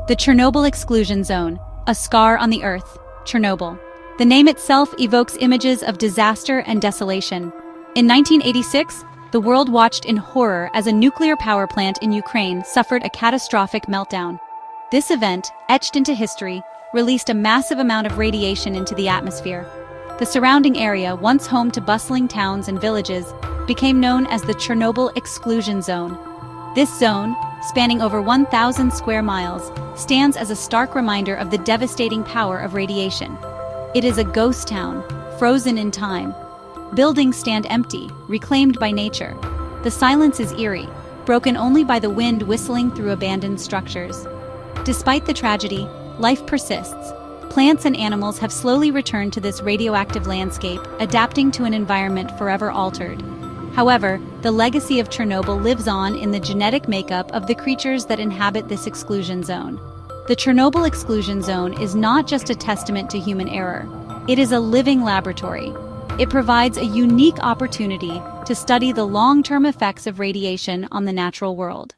The Chernobyl exclusion zone, a scar on the Earth, Chernobyl. The name itself evokes images of disaster and desolation. In 1986, the world watched in horror as a nuclear power plant in Ukraine suffered a catastrophic meltdown. This event, etched into history, released a massive amount of radiation into the atmosphere. The surrounding area, once home to bustling towns and villages, became known as the Chernobyl exclusion zone. This zone, spanning over 1,000 square miles, stands as a stark reminder of the devastating power of radiation. It is a ghost town, frozen in time. Buildings stand empty, reclaimed by nature. The silence is eerie, broken only by the wind whistling through abandoned structures. Despite the tragedy, life persists. Plants and animals have slowly returned to this radioactive landscape, adapting to an environment forever altered. However, the legacy of Chernobyl lives on in the genetic makeup of the creatures that inhabit this exclusion zone. The Chernobyl exclusion zone is not just a testament to human error. It is a living laboratory. It provides a unique opportunity to study the long-term effects of radiation on the natural world.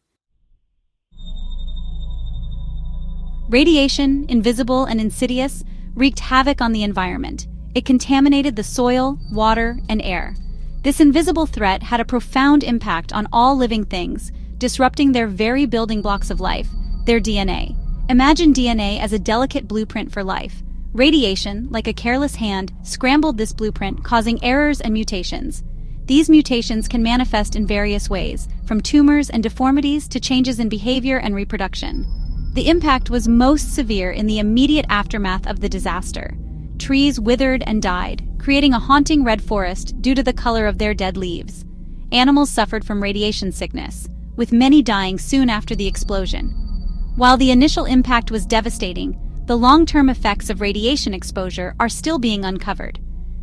Radiation, invisible and insidious, wreaked havoc on the environment. It contaminated the soil, water, and air. This invisible threat had a profound impact on all living things, disrupting their very building blocks of life, their DNA. Imagine DNA as a delicate blueprint for life. Radiation, like a careless hand, scrambled this blueprint, causing errors and mutations. These mutations can manifest in various ways, from tumors and deformities to changes in behavior and reproduction. The impact was most severe in the immediate aftermath of the disaster. Trees withered and died, creating a haunting red forest due to the color of their dead leaves. Animals suffered from radiation sickness, with many dying soon after the explosion. While the initial impact was devastating, the long-term effects of radiation exposure are still being uncovered.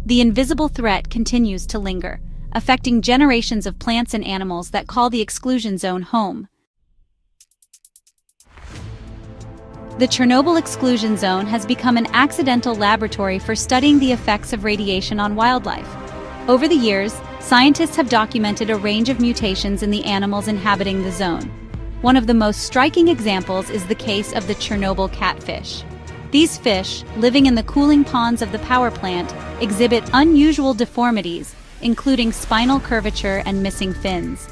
The invisible threat continues to linger, affecting generations of plants and animals that call the exclusion zone home. The Chernobyl exclusion zone has become an accidental laboratory for studying the effects of radiation on wildlife. Over the years, scientists have documented a range of mutations in the animals inhabiting the zone. One of the most striking examples is the case of the Chernobyl catfish. These fish, living in the cooling ponds of the power plant, exhibit unusual deformities, including spinal curvature and missing fins.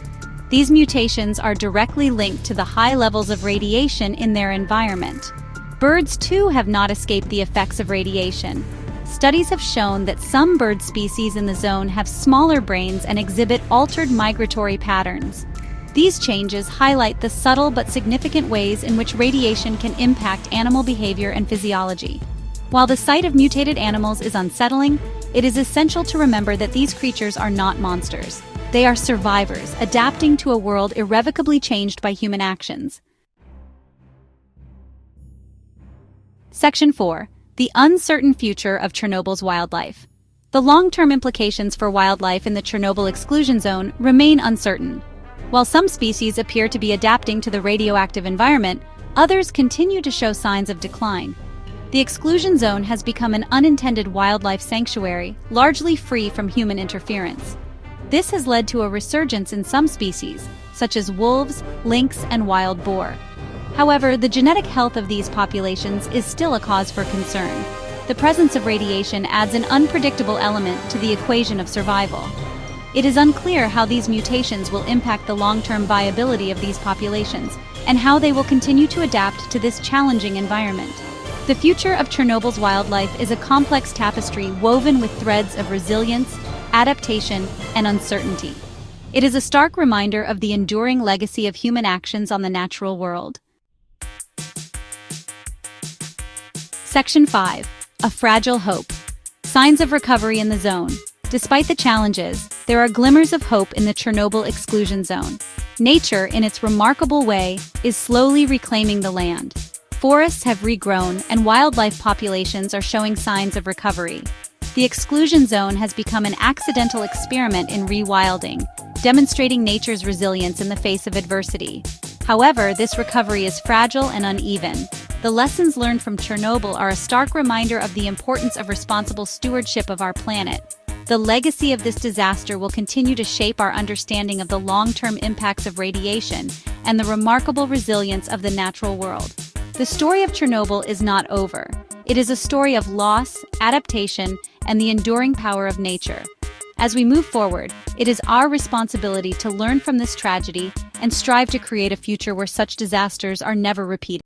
These mutations are directly linked to the high levels of radiation in their environment. Birds, too, have not escaped the effects of radiation. Studies have shown that some bird species in the zone have smaller brains and exhibit altered migratory patterns. These changes highlight the subtle but significant ways in which radiation can impact animal behavior and physiology. While the sight of mutated animals is unsettling, it is essential to remember that these creatures are not monsters. They are survivors, adapting to a world irrevocably changed by human actions. Section 4. The uncertain future of Chernobyl's wildlife. The long-term implications for wildlife in the Chernobyl exclusion zone remain uncertain. While some species appear to be adapting to the radioactive environment, others continue to show signs of decline. The exclusion zone has become an unintended wildlife sanctuary, largely free from human interference. This has led to a resurgence in some species, such as wolves, lynx, and wild boar. However, the genetic health of these populations is still a cause for concern. The presence of radiation adds an unpredictable element to the equation of survival. It is unclear how these mutations will impact the long-term viability of these populations and how they will continue to adapt to this challenging environment. The future of Chernobyl's wildlife is a complex tapestry woven with threads of resilience, adaptation, and uncertainty. It is a stark reminder of the enduring legacy of human actions on the natural world. Section 5. A fragile hope. Signs of recovery in the zone. Despite the challenges, there are glimmers of hope in the Chernobyl exclusion zone. Nature, in its remarkable way, is slowly reclaiming the land. Forests have regrown, and wildlife populations are showing signs of recovery. The exclusion zone has become an accidental experiment in rewilding, demonstrating nature's resilience in the face of adversity. However, this recovery is fragile and uneven. The lessons learned from Chernobyl are a stark reminder of the importance of responsible stewardship of our planet. The legacy of this disaster will continue to shape our understanding of the long-term impacts of radiation and the remarkable resilience of the natural world. The story of Chernobyl is not over. It is a story of loss, adaptation, and the enduring power of nature. As we move forward, it is our responsibility to learn from this tragedy and strive to create a future where such disasters are never repeated.